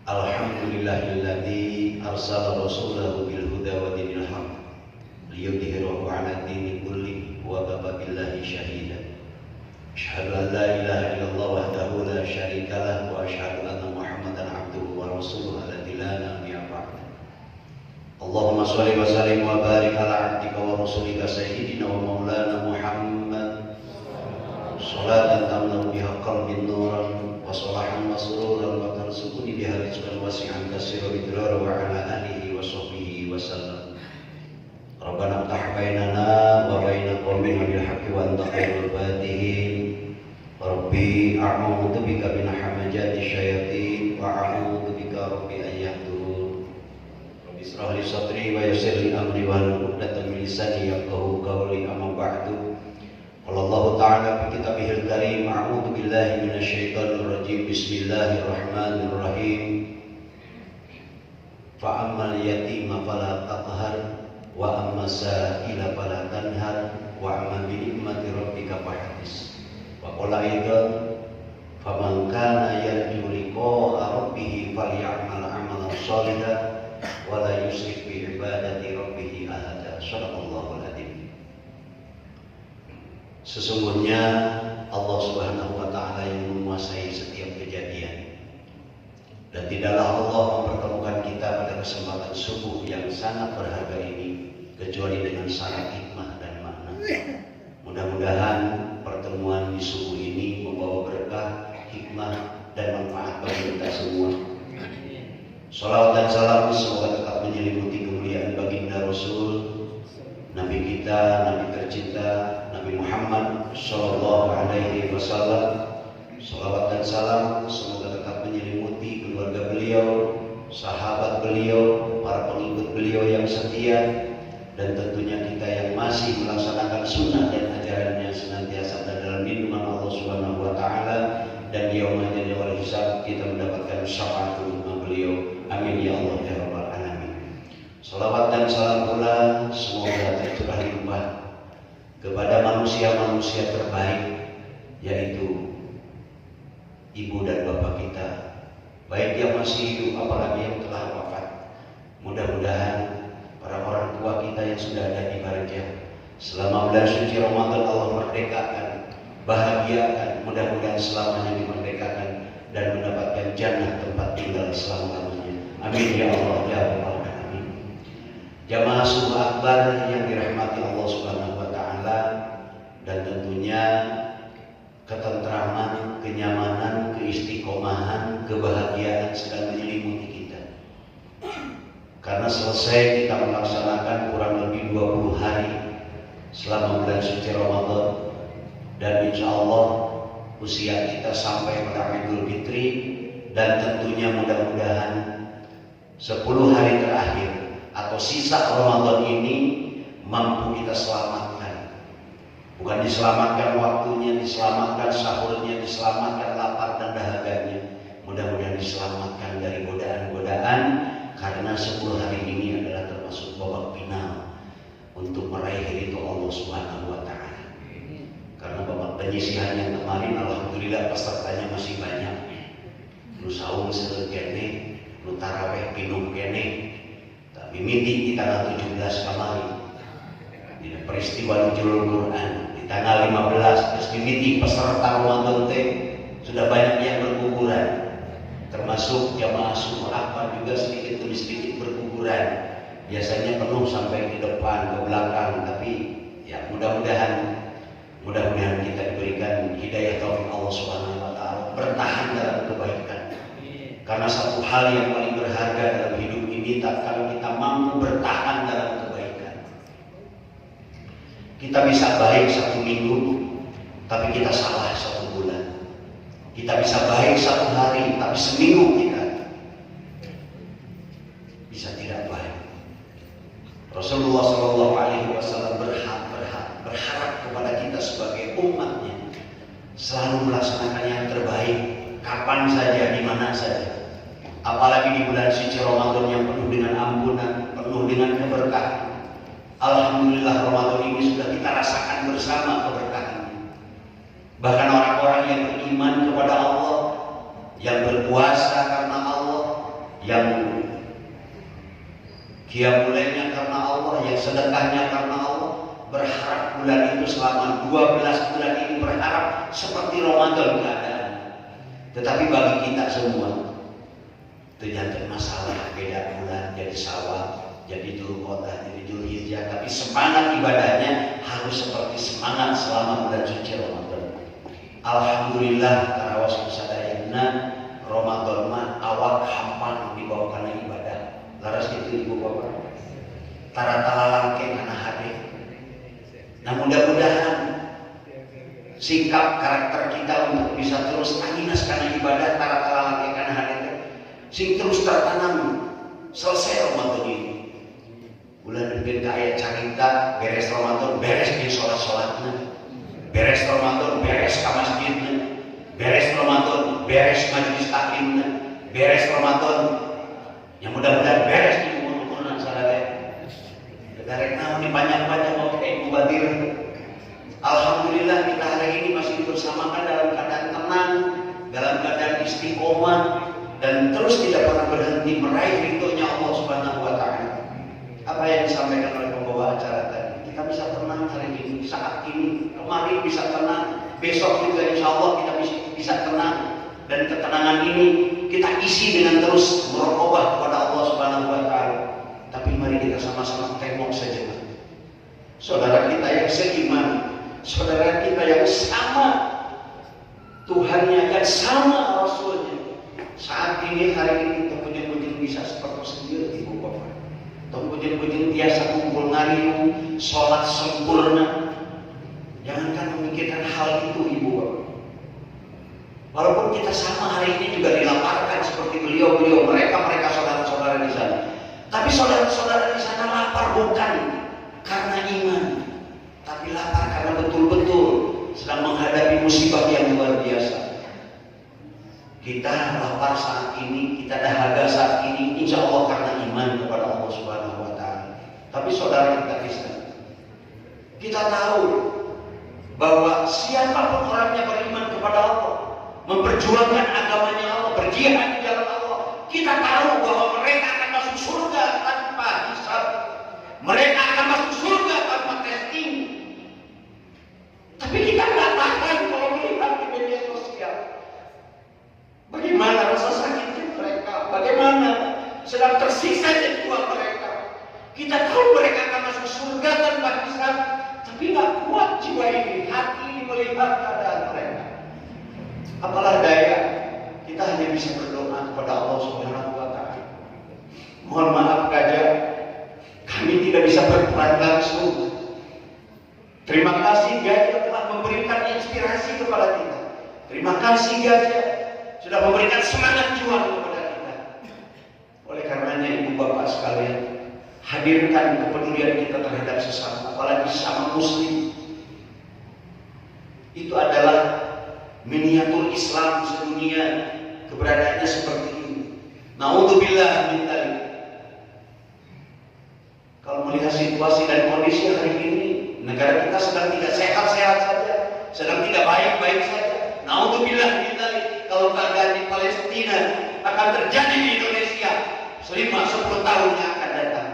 Alhamdulillahilladzi arsala rasulahu bil huda wa dinil haqq liyudhhirahu 'ala dini kulli wa kafa billahi shahida. Asyhadu an la ilaha illallah wahdahu la syarika lah wa asyhadu anna Muhammadan 'abduhu wa rasuluhu alladzi la nabiyya ba'dahu. Allahumma shalli wa sallim wa barik ala 'abdika wa rasulika sayyidina wa maulana Muhammad salatan tamna'u biha qalbi nuran wa salahan wa sururan wa tarsukuni biha rizqan wasi'an katsiran idrar wa ala alihi wa sahbihi wa sallam. Rabbana ftah bainana wa baina qaumin bil haqqi wa anta khairul fatihin. Rabbi a'udzu bika min hamajati syayatin wa a'udzu bika rabbi an yahdurun. Rabbi ishrah li sadri wa yassir li amri wa hlul 'uqdatam min lisani yafqahu qawli. Amma ba'du. Qala Allah ta'ala fi kitabihil karim, a'udzu billahi minasyaitonir rajim. Bismillahirrahmanirrahim. Fa ammal yatima fala taqhar wa amma sa'ila fala tanhar wa amma bi ni'mati rabbika fahaddits. Wa qala aidan faman kana yarju liqa'a rabbih falya'mal 'amalan shalihan wa la yusyrik bi ibadati rabbih ahada. Shadaqallahul adzim. Sesungguhnya Allah Subhanahu wa taala yang menguasai setiap kejadian, dan tidaklah Allah mempertemukan kita pada kesempatan subuh yang sangat berharga ini kecuali dengan syarat hikmah dan makna. Mudah-mudahan pertemuan di subuh ini membawa berkah, hikmah dan manfaat bagi kita semua. Shalawat dan salam semoga tetap menyelimuti kemuliaan baginda Rasul, Nabi kita, Nabi tercinta, Nabi Muhammad Sallallahu Alaihi Wasallam. Shalawat dan salam semoga tetap menyelimuti keluarga beliau, sahabat beliau, para pengikut beliau yang setia, dan tentunya kita yang masih melaksanakan sunnah dan ajarannya senantiasa dalam lindungan Allah Subhanahu Wa Taala, dan yaumul wal hisab kita mendapatkan syafaat untuk beliau. Amin ya Allah ya Rabbal Alamin. Salawat dan salam pula semoga tercurah limpah kepada manusia-manusia terbaik, yaitu ibu dan bapak kita, baik yang masih hidup apalagi yang telah wafat. Mudah-mudahan para orang tua kita yang sudah ada di barzah selama bulan suci Ramadan Allah merdekakan, bahagiakan, mudah-mudahan selamanya dimerdekakan dan mendapatkan jannah tempat tinggal selama-lamanya. Amin ya Allah ya Rabbal Alamin. Jamaah subuh akbar yang dirahmati Allah Subhanahu wa taala, dan tentunya ketentraman, kenyamanan, keistiqomahan, kebahagiaan sedang menyelimuti kita. Karena selesai kita melaksanakan kurang lebih 20 hari selama bulan suci Ramadan, dan insya Allah usia kita sampai pada Idul Fitri, dan tentunya mudah-mudahan 10 hari terakhir atau sisa Ramadan ini mampu kita selamatkan. Bukan diselamatkan waktunya, diselamatkan sahurnya, diselamatkan lapar dan dahaganya. Mudah-mudahan diselamatkan dari godaan-godaan, karena 10 hari ini adalah termasuk babak final untuk meraih ridho Allah Subhanahu wa taala. Karena babak penyisihan yang kemarin alhamdulillah pesertanya masih banyak. Nu saum seueur kene, nu taraweh pinung kene. Tapi miti di tanggal 17 kemarin di peristiwa nuzulul Quran di tanggal 15 terus miti peserta Ramadan teh sudah banyak yang berguguran, termasuk jamaah subuh akbar juga sedikit demi sedikit berguguran. Biasanya penuh sampai di depan ke belakang, tapi ya mudah-mudahan kita diberikan hidayah taufik Allah Subhanahu wa taala bertahan dalam kebaikan. Karena satu hal yang paling berharga dalam hidup ini tatkala kita mampu bertahan dalam kebaikan. Kita bisa baik 1 minggu, tapi kita salah 1 bulan. Kita bisa baik 1 hari, tapi seminggu kita bisa tidak baik. Rasulullah Shallallahu Alaihi Wasallam berharap kepada kita sebagai umatnya selalu melaksanakan yang terbaik, kapan saja, di mana saja. Apalagi di bulan suci Ramadan yang penuh dengan ampunan, penuh dengan keberkahan. Alhamdulillah Ramadan ini sudah kita rasakan bersama keberkahannya. Bahkan orang-orang yang beriman kepada Allah, yang berpuasa karena Allah, qiyamulailnya karena Allah, yang sedekahnya karena Allah, berharap bulan itu selama 12 bulan ini berharap seperti Ramadan keadaan. Tetapi bagi kita semua ternyata masalah beda bulan, jadi Syawal, jadi Dzulqa'dah, jadi Dzulhijjah, tapi semangat ibadahnya harus seperti semangat selama bulan suci Ramadan. Alhamdulillah karawas kusadayana Ramadan mah awak hampan dibawa karena ibadah. Laras itu ibu bapak. Tara-tara langke kana hade. Nah mudah-mudahan sikap karakter kita untuk bisa terus anginas karena ibadah tara-tara langke kana hade sing terus tertanam selesai Ramadan ini. Bulan depan kaya carita beres Ramadan beres di sholat-sholatnya, beres Ramadan beres ke masjidnya, beres Ramadan beres majelis taklimnya, beres Ramadan yang mudah-mudahan beres di umur-umuran sadaya. Dari naon dipanjang-panjang mau kayak mubadir. Alhamdulillah kita hari ini masih bersamakan dalam keadaan tenang, dalam keadaan istiqomah, dan terus tidak pernah berhenti meraih ridhonya Allah Subhanahu wa Ta'ala. Apa yang disampaikan oleh pembawa acara tadi, kita bisa tenang hari ini, saat ini, kemarin bisa tenang, besok juga insya Allah kita bisa tenang, dan ketenangan ini kita isi dengan terus merokobah kepada Allah Subhanahu wa Ta'ala. Tapi mari kita sama-sama tengok saja, saudara kita yang seiman, saudara kita yang sama Tuhannya, yang sama Rasulnya. Saat ini hari ini kita punya bisa seperti sendiri ibu bapak. Tunggu-tunggu biasa kumpul ngariu, sholat sempurna. Jangankan memikirkan hal itu ibu bapak. Walaupun kita sama hari ini juga dilaparkan seperti beliau-beliau, mereka saudara-saudara di sana. Tapi saudara-saudara di sana lapar bukan karena iman, tapi lapar karena betul-betul sedang menghadapi musibah yang luar biasa. Kita lapar saat ini, kita dahaga saat ini, insya Allah karena iman kepada Allah Subhanahu wa Ta'ala. Tapi saudara kita Kristen, kita tahu bahwa siapapun orangnya beriman kepada Allah, memperjuangkan agamanya Allah, berjihad di jalan Allah, kita tahu bahwa mereka akan masuk surga tanpa hisab, mereka akan masuk surga tanpa testing. Tapi kita nggak tahan kalau melihat di media sosial. Bagaimana rasa sakitnya mereka, bagaimana sedang tersiksa jiwa mereka. Kita tahu mereka akan masuk surga tanpa hisab, tapi nggak kuat jiwa ini, hati ini melihat keadaan mereka. Apalah daya, kita hanya bisa berdoa kepada Allah Subhanahu wa Ta'ala. Mohon maaf saja, kami tidak bisa berperan langsung. Terima kasih Gajah telah memberikan inspirasi kepada kita. Terima kasih Gajah sudah memberikan semangat juang kepada kita. Oleh karenanya ibu bapak sekalian, hadirkan kepedulian kita terhadap sesama, apalagi sesama muslim. Itu adalah miniatur Islam sedunia, keberadaannya seperti ini. Naudzubillah min dzalik. Kalau melihat situasi dan kondisi hari ini, negara kita sedang tidak sehat-sehat saja, sedang tidak baik-baik saja. Naudzubillah min dzalik. Kalau keadaan di Palestina akan terjadi di Indonesia 5-10 tahun yang akan datang.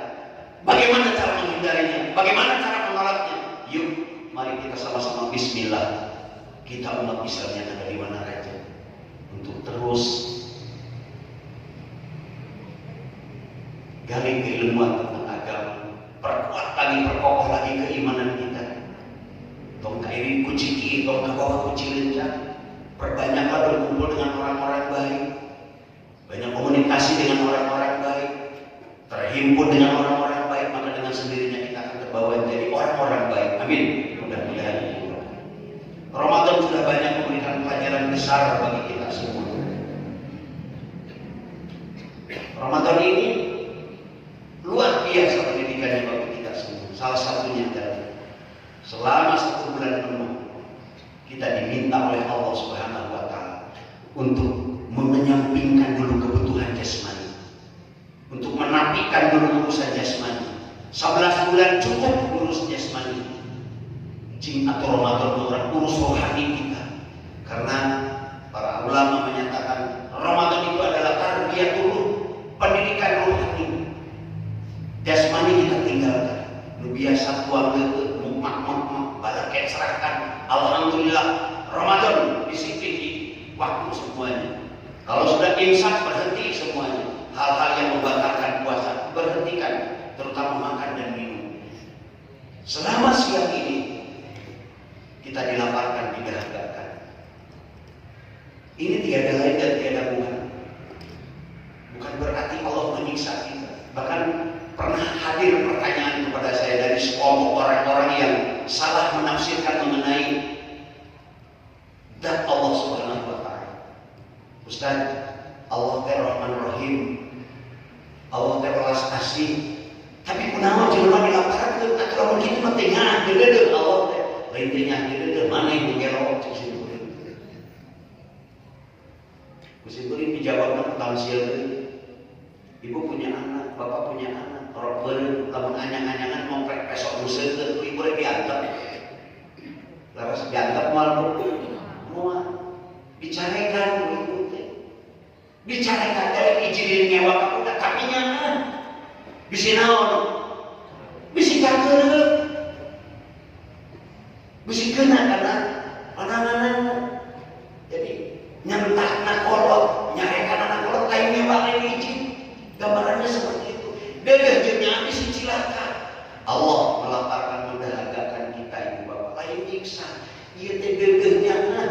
Bagaimana cara menghindarinya? Bagaimana cara menolaknya? Yuk, mari kita sama-sama bismillah. Kita umat Islam yang ada di mana saja untuk terus gali keilmuan tentang agama, perkuat lagi, perkokoh lagi keimanan kita. Tong kairi kuciki, tong kabawa kuci lencang. Perbanyaklah berkumpul dengan orang-orang baik, banyak komunikasi dengan orang-orang baik, terhimpun dengan orang-orang baik, maka dengan sendirinya kita akan terbawa jadi orang-orang baik. Amin. Mudah-mudahan. Ramadan sudah banyak memberikan pelajaran besar bagi kita semua. Ramadan ini luar biasa pendidikannya bagi kita semua. Salah satunya adalah selama 1 bulan penuh kita diminta oleh Allah Subhanahu wa Ta'ala untuk menyampingkan dulu kebutuhan jasmani, untuk menapikan dulu urusan jasmani. 11 bulan cukup urus jasmani. Jin atau Ramadan urus rohani kita. Karena para ulama menyatakan Ramadan itu adalah tarbiyah dulu, pendidikan rohani. biasa keluarga itu mak balik serahkan. Alhamdulillah Ramadan disiplin di waktu semuanya. Kalau sudah imsak berhenti semuanya. Hal-hal yang membatalkan puasa berhentikan, terutama makan dan minum. Selama siang ini kita dilaparkan, didahagakan. Ini tiada lain dan tiada bukan. Bukan berarti Allah menyiksa kita. Bahkan pernah hadir pertanyaan kepada saya dari sekelompok orang-orang yang salah menafsirkan mengenai zat Allah Subhanahu wa Ta'ala. Ustaz, Allah Rahman Rahim, Allah welas asih. Tapi kunaon jelema dilaparkeun atuh begitu mah teh ngah deudeuh Allah teh. Lain teh ngah deudeuh mana yang mengelok kusimpuleun. Kusimpuleun dijawabna tamsil deui. Ibu punya anak, bapak punya anak, orang beureun lamun anyang-anyangan mau pesok museukeun ibu rek diantep. Laras diantep moal moal bicarekan ibu teh. Bicarekan dari izinin nyewa ka budak tapi nyaman. Bisi naon? Bisi kageut. Bisi keuna karena anak-anak. Jadi nyentakna kolot, nyarekan anak kolot lain nyewa lain izin. Gambarannya seperti itu. Deudeuh jeung nya bisi cilaka. Allah melaparkan mendahagakan kita ibu bapak lain nyiksa. Ieu teh deudeuh nyana.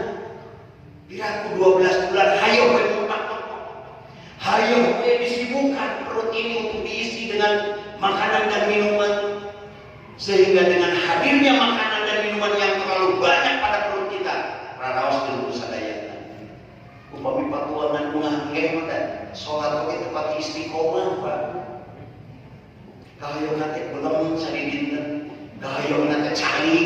Piraku 12 bulan hayo we hayo we disibukkan perut ini untuk diisi dengan makanan dan minuman, sehingga dengan hadirnya makanan dan minuman yang terlalu banyak pada perut kita raraos jeung sadayana upami patuanan bunga engeh mah salat oge tepat istiqomah Pak. Kahayeuna teh belum sadidinten, kahayeuna teh cali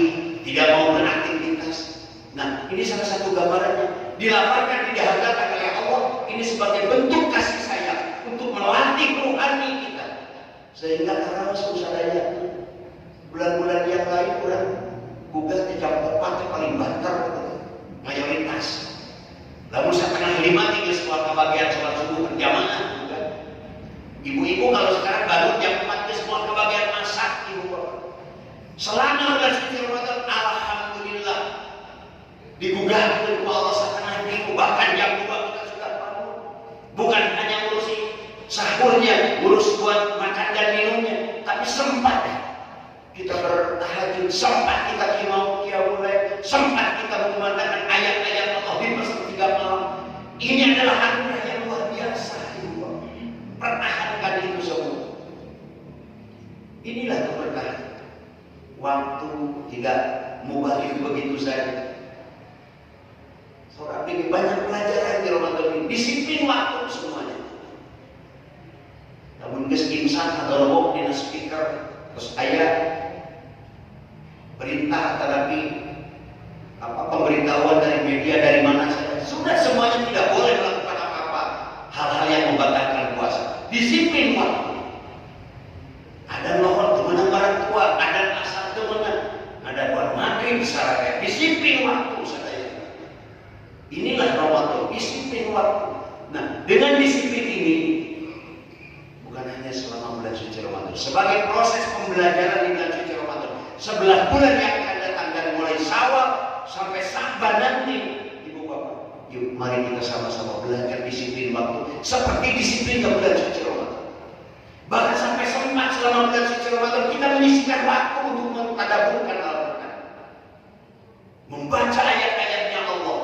tidak mau beraktivitas. Nah, ini salah satu gambarannya. Dilaparkan, didahagakan oleh Allah. Ini sebagai bentuk kasih sayang untuk melatih rohani kita. Sehingga karena sadaya bulan-bulan yang lain kurang gugah ke jam 4 paling banter mayoritas. Lalu setengah 5 tinggal sekolah kebagian sholat subuh berjamaah. Ibu-ibu kalau sekarang baru jam 4 ke sekolah kebagian masak ibu bapak. Selama bulan suci Ramadan alhamdulillah digugahkan ku Allah setengah minggu bahkan jam 2 kita sudah bangun. Bukan hanya ngurusi sahurnya, ngurus buat makan dan minumnya, tapi sempat kita bertahajud, sempat kita qiyamul lail, sempat kita mengumandangkan ayat-ayat Allah di sepertiga malam. Ini adalah anugerah yang luar biasa ibu. Pertahankan itu semua. Inilah keberkahan. Waktu tidak mubazir begitu saja. Seorang ini banyak pelajaran di Ramadan ini. Disiplin waktu semuanya. Namun geus imsak atau lembok dina speaker terus aya perintah tetapi pemberitahuan dari media dari mana saja. Sudah semuanya tidak boleh melakukan apa-apa. Hal-hal yang membatalkan puasa. Disiplin waktu. Ada lohor temenan orang tua, ada asal temenan, ada buat maghrib saraya. Disiplin waktu. Inilah Ramadan, disiplin waktu. Nah, dengan disiplin ini bukan hanya selama bulan suci Ramadan, sebagai proses pembelajaran di bulan suci Ramadan, 11 bulan yang akan datang dari mulai Syawal sampai Sa'ban nanti, ibu bapak, yuk mari kita sama-sama belajar disiplin waktu seperti disiplin di bulan suci Ramadan. Bahkan sampai sempat selama bulan suci Ramadan kita menyisihkan waktu untuk mentadaburkan Al-Quran, membaca ayat-ayatnya Allah.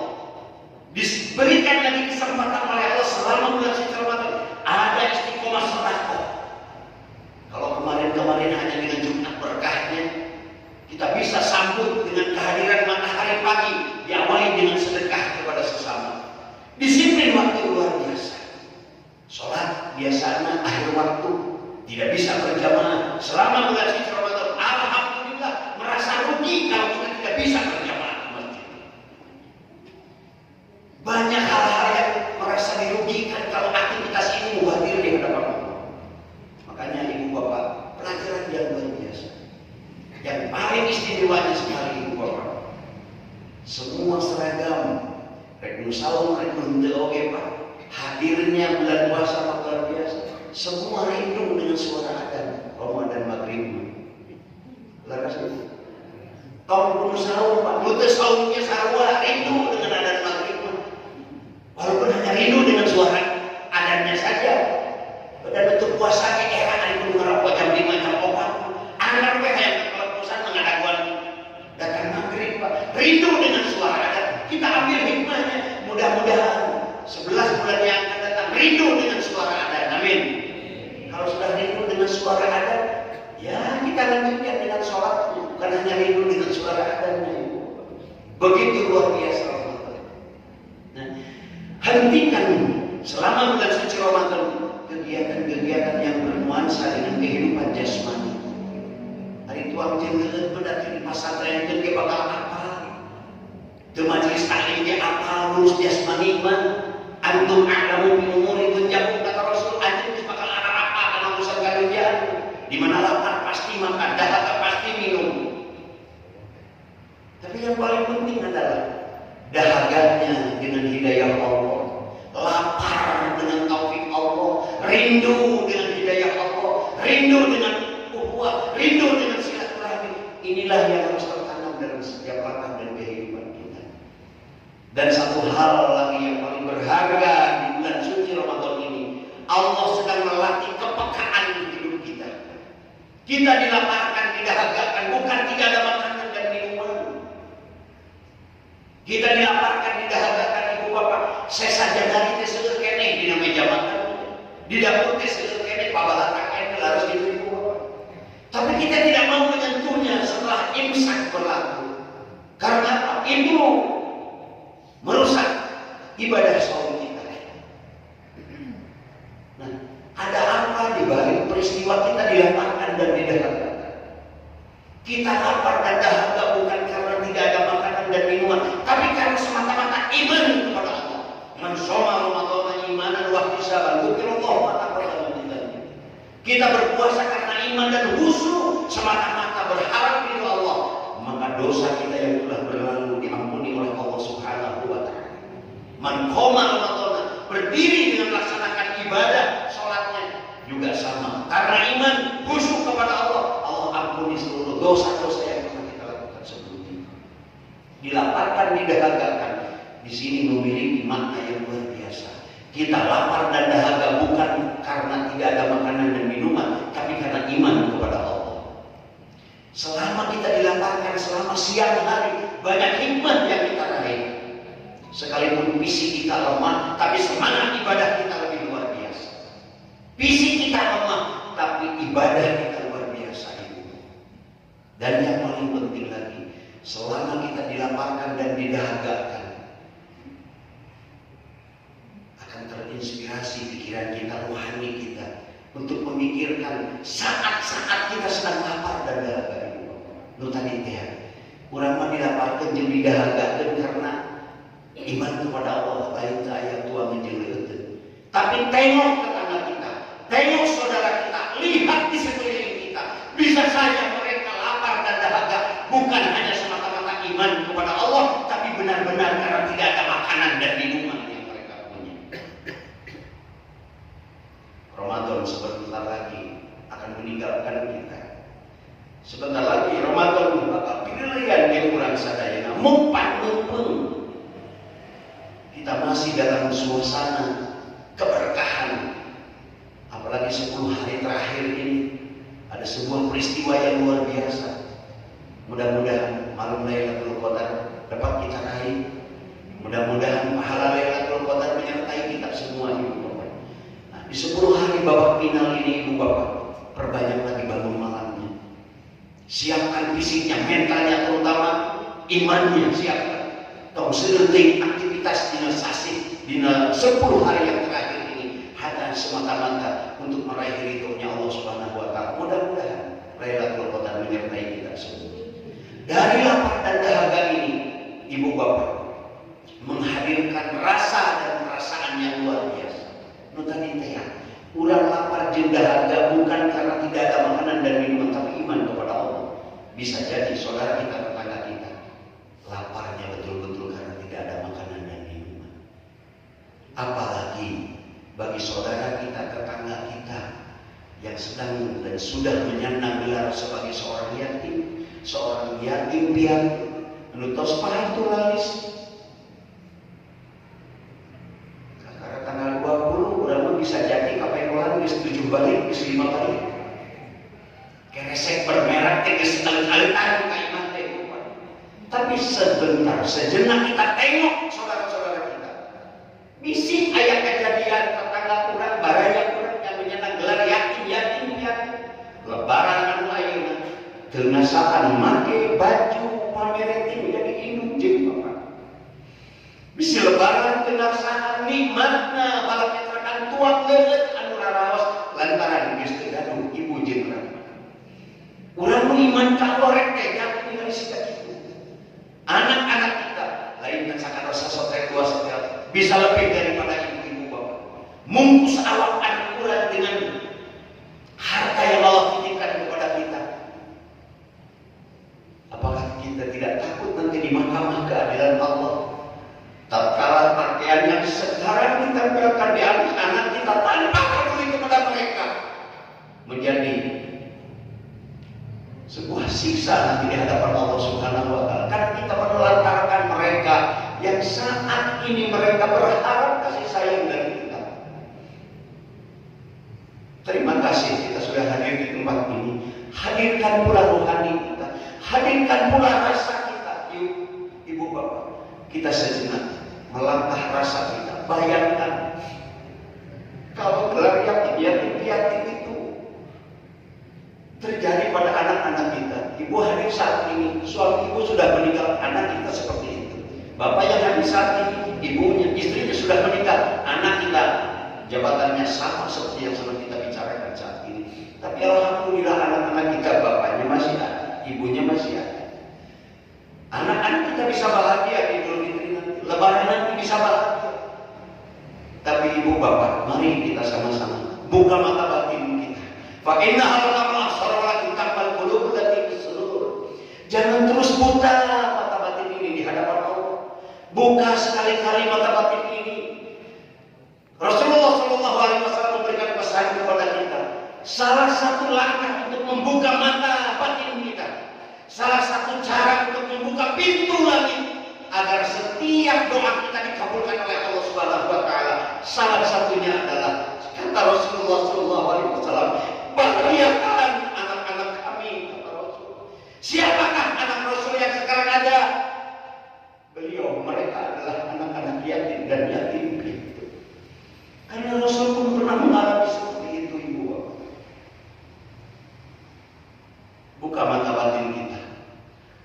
Diberikan lagi kesempatan oleh Allah selama bulan suci Ramadan ada istiqomah sedekah. Kalau kemarin hanya dengan Jumat berkahnya, kita bisa sambut dengan kehadiran matahari pagi diawali dengan sedekah kepada sesama. Disiplin waktu luar biasa. Sholat biasanya akhir waktu, tidak bisa berjamaah selama bulan suci Ramadan. Alhamdulillah merasa rugi kalau kita tidak bisa berjamaah ke masjid. Banyak hal-hal yang merasa dirugikan kalau aktivitas ini mubazir di hadapan Allah. Makanya ibu bapak, pelajaran yang luar biasa. Yang paling istimewanya sekali ibu bapak, semua seragam rek nu saum rek nu teu oge Pak, hadirnya bulan puasa luar biasa. Semua rindu dengan suara adzan Ramadan maghrib. Laras itu. Tahun pun saum, Pak. Mutu saumnya sarwa, rindu dengan adan maghrib. Walaupun hanya rindu dengan suara adannya saja. Dan untuk puasanya hari itu ngerapot jam 5 jam 4. Anak mereka yang kelepasan mengadakan datang maghrib, Pak. Rindu dengan suara adan. Kita ambil hikmahnya. Mudah-mudahan 11 bulan yang akan datang rindu dengan suara adan. Amin. Kalau sudah rindu dengan suara adan, ya kita lanjutkan dengan sholat. Bukan hanya rindu dengan suara adanya. Begitu luar biasa. Nah, hentikan selama bulan suci Ramadan kegiatan-kegiatan yang bernuansa dengan kehidupan jasmani. Hari tuang jengeut mendatang di pasantren teu ge bakal apa. Teu majelis taklim ge apa lulus jasmani mah. Antum a'lamu bi umuri dunyakum kata Rasul, antum geus bakal apa kana urusan kadunjaan. Di mana lapar pasti makan, dahaga pasti minum. Tapi yang paling penting adalah dahaganya dengan hidayah Allah, lapar dengan taufik Allah, rindu dengan hidayah Allah, rindu dengan ukhuwah, rindu dengan silaturahmi. Inilah yang harus tertanam dalam setiap langkah dan kehidupan kita. Dan satu hal lagi yang paling berharga di bulan suci Ramadan ini, Allah sedang melatih kepekaan hidup kita. Kita dilaparkan, didahagakan, bukan tidak ada makanan dan minuman. Kita dilaparkan, didahagakan, ibu bapak. Saya saja dari teh seueur keneh dina meja makan. Di dapur teh seueur keneh pabalatan keneh harus gitu ibu bapak. Tapi kita tidak mau menyentuhnya setelah imsak berlaku. Karena apa? Itu merusak ibadah saum kita. Nah, ada apa di balik peristiwa kita dilaparkan dan didahagakan? Kita lapar dan dahaga bukan karena tidak ada makanan dan minuman, tapi karena semata-mata iman kepada Allah. Man shoma Ramadan imanan wa ihtisaban, dzikrillah ma taqaddama min dzanbi. Kita berpuasa karena iman dan khusyuk, semata-mata berharap ridho Allah, maka dosa kita yang telah berlalu diampuni oleh Allah Subhanahu wa taala. Man qoma Ramadan, berdiri dengan melaksanakan ibadah salatnya juga sama. Karena iman, khusyuk kepada Allah, Allah ampuni seluruh dosa-dosa yang pernah kita lakukan sebelumnya. Dilaparkan, didahagakan. Di sini memiliki makna yang luar biasa. Kita lapar dan dahaga bukan karena tidak ada makanan dan minuman, tapi karena iman kepada Allah. Selama kita dilaparkan, selama siang hari, banyak hikmah yang kita raih. Sekalipun fisik kita lemah, tapi semangat ibadah kita lebih luar biasa. Fisik kita lemah, tapi ibadah kita luar biasa itu. Dan yang paling penting lagi, selama kita dilaparkan dan didahagakan, akan terinspirasi pikiran kita, rohani kita, untuk memikirkan saat-saat kita sedang lapar dan dahaga itu. Nu tadi teh, urang mah dilaparkeun jeung didahagakeun karena iman kepada Allah, lain aya tua menjeleukeun. Tapi tengok tetangga kita, tengok saudara kita, lihat di sekeliling kita. Bisa saja mereka lapar dan dahaga bukan hanya semata-mata iman kepada Allah, tapi benar-benar karena tidak ada makanan dan minuman yang mereka punya. Ramadan sebentar lagi akan meninggalkan kita. Sebentar lagi Ramadan bakal pilihan yang kurang sadayana mumpat mumpung. Kita masih dalam suasana keberkahan. Apalagi 10 hari terakhir ini ada sebuah peristiwa yang luar biasa. Mudah-mudahan malam Lailatul Qadar dapat kita raih. Mudah-mudahan pahala Lailatul Qadar menyertai kita semua ibu bapak. Nah, di 10 hari babak final ini ibu bapak, perbanyak lagi bangun malamnya. Siapkan fisiknya, mentalnya, terutama imannya siapkan. Tong selenting aktivitas dina sasih dina 10 hari yang terakhir ini hanya semata-mata untuk meraih ridhonya Allah Subhanahu wa taala. Mudah-mudahan Lailatul Qadar menyertai kita semua. Dari lapar dan dahaga ini, ibu bapak, menghadirkan rasa dan perasaan yang luar biasa. Nu tadi teh, urang lapar jeung dahaga bukan karena tidak ada makanan dan minuman, tapi iman kepada Allah. Bisa jadi saudara kita, tetangga kita, laparnya betul-betul karena tidak ada makanan dan minuman. Apalagi bagi saudara kita, tetangga kita yang sedang dan sudah menyandang gelar sebagai seorang yatim, soal yatim piatu anu tos pahantulalis. Karena tanggal 20 urang bisa jadi kapengolan geus 7 balik geus 5 balik. Keresek bermerah teh geus alit-alitan ka imah teh. Tapi sebentar sejenak kita tengok saudara-saudara kita. Bisi aya kejadian tetangga urang baraya urang yang menyenang gelar yatim piatu. Lebaran anu ayeuna teu ngasaan make baju pamereti menjadi indung jeung bapak. Bisi lebaran teu ngasaan nikmatna bala ketrakan tuang leuleut anu raraos lantaran geus teu gaduh ibu jeung urang. Urang nu iman ka Allah rek teh jangan ningali siga kitu. Anak-anak kita lain kan sakarasa sotek dua sotek bisa lebih daripada ibu-ibu bapak. Mungkus awak anak urang dengan harta yang Allah titipkan kepada kita. Apakah kita tidak takut nanti di mahkamah keadilan Allah? Tatkala pakaian yang sekarang ditempelkan di anak-anak kita tanpa peduli kepada mereka menjadi sebuah siksa nanti di hadapan Allah Subhanahu wa taala. Karena kita menelantarkan mereka yang saat ini mereka berharap kasih sayang dari kita. Terima kasih kita sudah hadir di tempat ini. Hadirkan pula rohani kita, hadirkan pula rasa kita. Ibu bapak, kita sejenak melangkah rasa kita. Bayangkan kalau gelar yatim piatu itu terjadi pada anak-anak kita. Ibu hadir saat ini, suami ibu sudah meninggal, anak kita seperti itu. Bapak yang hadir saat ini, ibunya, istrinya sudah meninggal, anak kita jabatannya sama seperti yang sedang kita bicarakan saat ini. Tapi alhamdulillah anak-anak kita bapaknya masih ada, ibunya masih ada. Anak-anak kita bisa bahagia di Idul Fitri nanti, Lebaran nanti bisa bahagia. Tapi ibu bapak, mari kita sama-sama buka mata batin kita. Fa inna al-amal asrar tampal qulub allati fi-sudur. Jangan terus buta mata batin ini di hadapan Allah. Buka sekali-kali mata batin ini. Rasulullah Shallallahu Alaihi Wasallam memberikan pesan kepada kita. Salah satu langkah untuk membuka mata batin kita, salah satu cara untuk membuka pintu langit agar setiap doa kita dikabulkan oleh Allah Subhanahu Wa Taala. Salah satunya adalah kata Rasulullah Shallallahu Alaihi Wasallam, bahagiakan anak-anak kami. Kata Rasul. Siapakah anak Rasul yang sekarang ada? Beliau, mereka adalah anak-anak yatim dan yatim piatu. Karena Rasul pun pernah mengalami seperti itu, ibu bapak. Buka mata batin kita.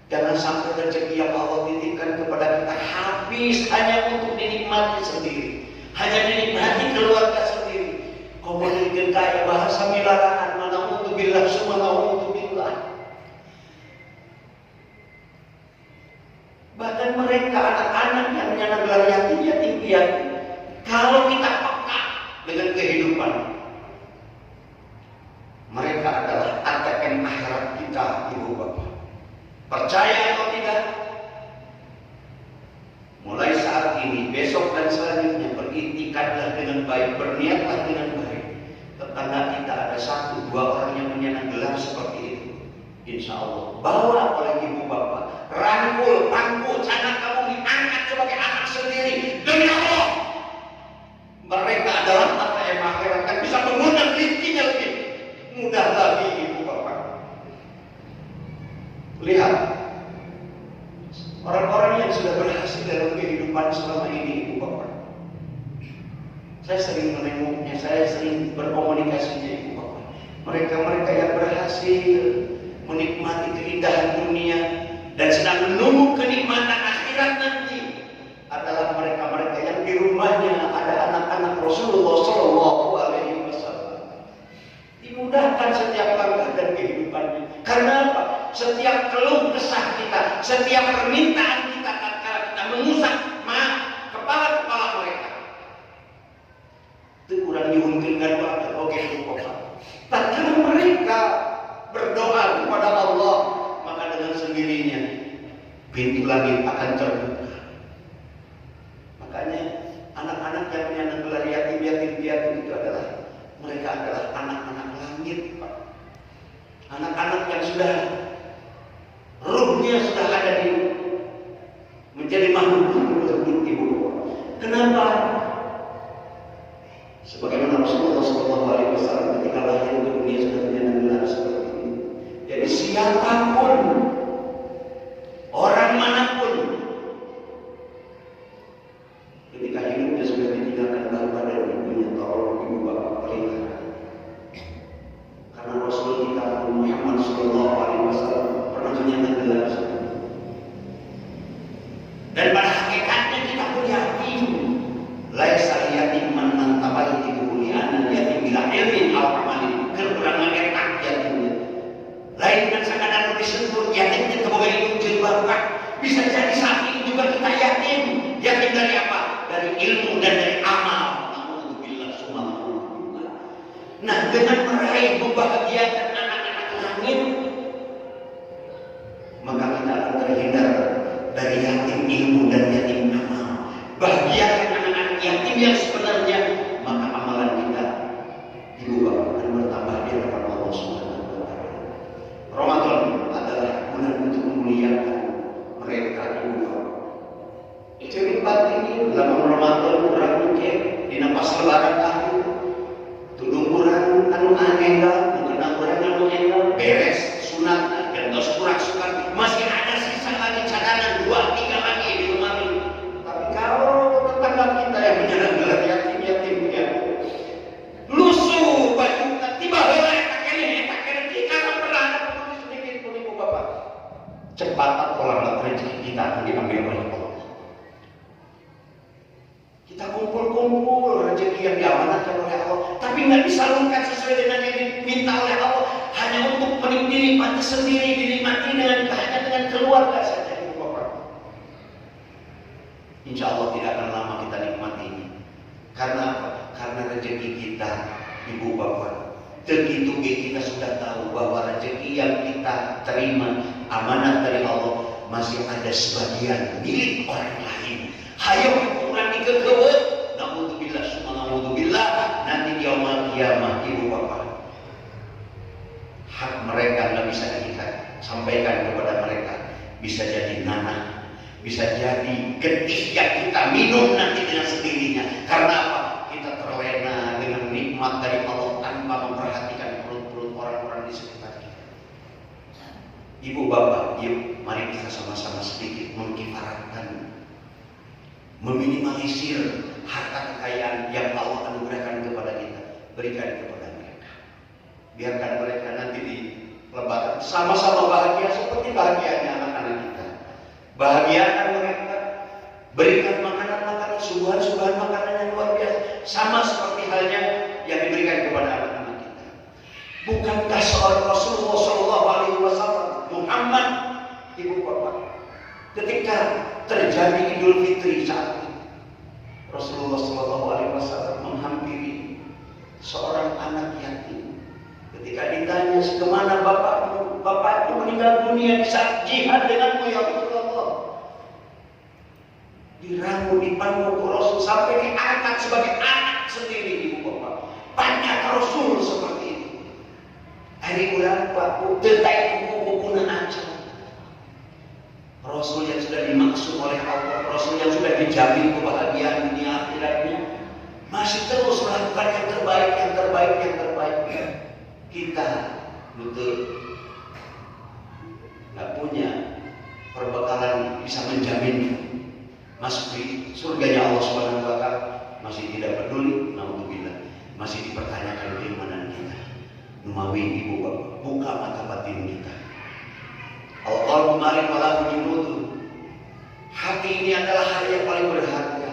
Jangan sampai rezeki yang Allah titipkan kepada kita habis hanya untuk dinikmati sendiri, hanya dinikmati keluarga sendiri. Kemudian kaya bahasa milaraan, mana untuk billah, semana untuk billah. Bahkan mereka anak-anak yang menyandang gelar yatim piatu, kalau kita peka dengan kehidupan, mereka adalah ATM akhirat kita, ibu bapak. Percaya atau tidak? Mulai saat ini, besok dan selanjutnya beriktikadlah dengan baik, berniatlah dengan baik. Tetangga kita ada 1-2 orang yang menyandang gelar seperti itu. Insya Allah, bawa oleh ibu bapak, rangkul, anak kamu diangkat sebagai anak sendiri. Demi Allah, mereka adalah ATM akhirat yang bisa mengundang rezekinya lebih mudah lagi, ibu bapak. Lihat orang-orang yang sudah berhasil dalam kehidupan selama ini, ibu bapak. Saya sering menengoknya, saya sering berkomunikasinya, ibu bapak. Mereka-mereka yang berhasil menikmati keindahan dunia dan sedang menunggu kenikmatan akhirat nanti adalah mereka-mereka yang di rumahnya ada anak-anak Rasulullah Shallallahu Alaihi Wasallam. Dimudahkan setiap langkah dan kehidupannya. Karena apa? Setiap keluh kesah kita, setiap permintaan kita tatkala kita mengusap kepala-kepala mereka, itu kurang diungkilkan banget. Oke, bapak. Tatkala mereka berdoa kepada Allah, maka dengan sendirinya pintu langit akan terbuka. Makanya anak-anak yang menyandang gelar yatim piatu itu adalah mereka adalah anak-anak langit, Pak. Anak-anak yang sudah ruh seluruhnya sudah ada di menjadi makhluk ibu. Kenapa? Sebagaimana Rasulullah SAW ketika lahir ke dunia sudah menyatakan seperti ini. Jadi siapapun, orang manapun, ketika hidupnya sudah ditinggalkan tanpa dan ibunya, tolong ibu bapak pelihara. Karena Rasul kita Muhammad SAW pernah menyatakan seperti ini. Dan pada hakikatnya kita pun yakin, laisa yatim man tabaiti buliana yatim bila ilmin aw amalin, kekurangan etak yatimnya. Lain dengan sekadar disebut yatim kita boga ilmu jeung bakat, bisa jadi saat ini juga kita yatim. Yatim dari apa? Dari ilmu dan dari amal. Alhamdulillah subhanallah. Nah, dengan meraih membahagiakan anak-anak langit, maka kita akan terhindar dari yatim ilmu dan yatim amal. Bahagiakan anak-anak yatim yang sebenarnya, maka amalan kita ibu bapak akan bertambah di hadapan Allah Subhanahu wa taala. Ramadan adalah bulan untuk memuliakan mereka ibu bapak. Cerita ini dalam Ramadan kurang mungkin di napas lebaran akhir. Tudung kurang anu angel, mengenal kurang anu angel, beres sunat dan dos kurang suka masih ada sisa lagi cadangan 2-3 lagi di lemari. Tapi kalau tetangga kita yang menjaga yatim ya, lusuh baju tiba heula eta kene kita pernah ada peduli sedikit pun ibu bapak. Cepat tolong rezeki kita akan diambil oleh Allah. Kita kumpul-kumpul rezeki yang diamanatkan oleh Allah, tapi nggak disalurkan sesuai dengan yang diminta oleh Allah, hanya untuk dinikmati sendiri, dinikmati hanya dengan keluarga saja ibu bapak. Insya Allah tidak akan lama kita nikmati ini. Karena apa? Karena rezeki kita ibu bapak. Begitu kita sudah tahu bahwa rezeki yang kita terima amanat dari Allah masih ada sebagian milik orang lain. Hayo kurang dikekeut, naudzubillah subhanallah, nanti di yaumul kiamah ibu bapak. Hak mereka nggak bisa kita sampaikan kepada mereka. Bisa jadi nanah, bisa jadi getih yang kita minum nanti dengan sendirinya. Karena apa? Kita terlena dengan nikmat dari Allah tanpa memperhatikan perut-perut orang-orang di sekitar kita. Ibu bapak, yuk mari kita sama-sama sedikit mengkifaratkan, meminimalisir harta kekayaan yang Allah anugerahkan kepada kita, berikan kepada mereka. Biarkan mereka nanti di lebaran sama-sama bahagia seperti bahagianya anak-anak kita. Bahagiakan mereka, berikan makanan-makanan, suguhan-suguhan makanan yang luar biasa, sama seperti halnya yang diberikan kepada anak-anak kita. Bukankah seorang Rasulullah SAW Muhammad ibu bapak, ketika terjadi Idul Fitri saat itu, Rasulullah SAW menghampiri seorang anak yatim. Ketika ditanya, kemana bapakmu? Bapakku meninggal dunia di saat jihad denganmu ya Rasulullah. Diramu, dipangku Rasul sampai diangkat sebagai anak sendiri ibu bapak. Banyak Rasul seperti itu. Hari bulan Pak, detai kuku-kuku aja. Rasul yang sudah dimaksud oleh Allah, Rasul yang sudah dijamin kebahagiaan dunia akhiratnya, masih terus melakukan yang terbaik. Kita betul nggak punya perbekalan bisa menjamin masuk di surganya Allah Subhanahu wa taala, masih tidak peduli, naudzubillah, masih dipertanyakan keimanan kita. Numawi ibu bapak, buka mata batin kita. Al-qalbu malik walahu junudu. Hati ini adalah hari yang paling berharga.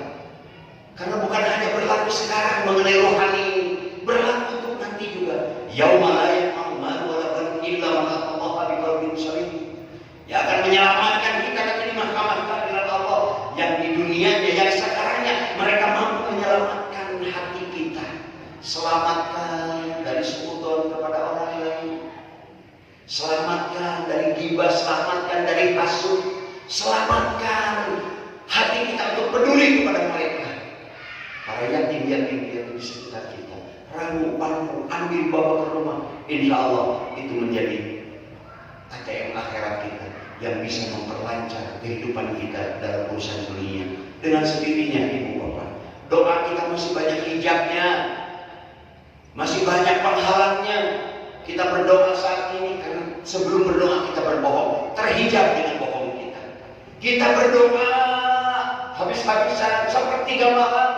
Karena bukan hanya berlaku sekarang mengenai rohani, berlaku untuk nanti juga. Yauma la yanfa'u malun wala banun illa man atallaha biqalbin salim. Yang akan menyelamatkan kita nanti di mahkamah kehadirat Allah. Yang di dunianya, yang sekarangnya mereka mampu menyelamatkan hati kita. Selamatkan dari sekuton kepada orang lain. Selamatkan dari ghibah, selamatkan dari hasud, selamatkan hati kita untuk peduli kepada mereka. Para yatim-yatim di sekitar kita, ramu, pangku, ambil bawa ke rumah. Insya Allah itu menjadi ATM akhirat kita yang bisa memperlancar kehidupan kita dalam urusan dunia. Dengan sendirinya ibu bapak, doa kita masih banyak hijabnya, masih banyak penghalangnya. Kita berdoa saat ini karena sebelum berdoa kita berbohong, terhijab dengan bohong kita. Kita berdoa habis-habisan sepertiga malam,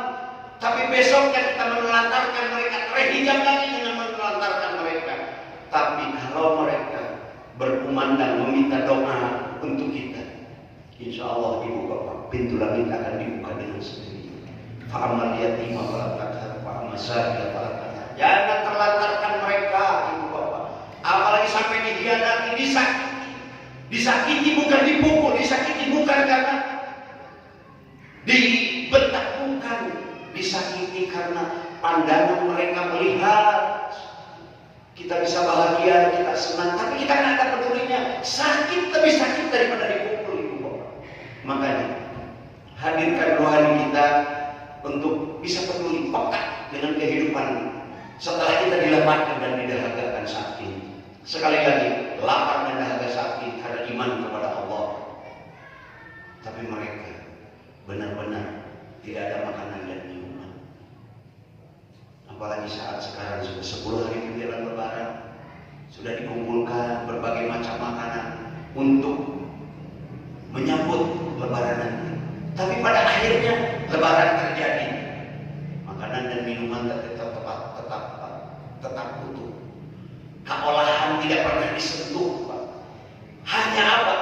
tapi besoknya kita menelantarkan mereka, terhijab lagi dengan menelantarkan mereka. Tapi kalau mereka berkumandang meminta doa untuk kita, insya Allah ibu bapak, pintu langit akan dibuka dengan sendirinya. Fa'amal yatima fala taqhar, fa'amal sa'ila fala tanhar. Jangan terlantarkan mereka ibu bapak, apalagi sampai dihianati, disakiti bukan dipukul, disakiti bukan karena dibentak, bukan, disakiti karena pandangan mereka melihat kita bisa bahagia, kita senang, tapi kita kan ada pedulinya. Sakit, lebih sakit daripada dipukul ibu bapak. Makanya hadirkan rohani kita untuk bisa peduli, peka dengan kehidupan setelah kita dilepaskan dan didahagakan saat ini. Sekali lagi, lapar dan dahaga saat ini karena iman kepada Allah. Tapi mereka benar-benar tidak ada makanan dan minuman. Apalagi saat sekarang sudah 10 hari menjelang Lebaran, sudah dikumpulkan berbagai macam makanan untuk menyambut Lebaran nanti. Tapi pada akhirnya Lebaran terjadi, makanan dan minuman tetap utuh. Olahan tidak pernah disentuh, Pak. Hanya apa?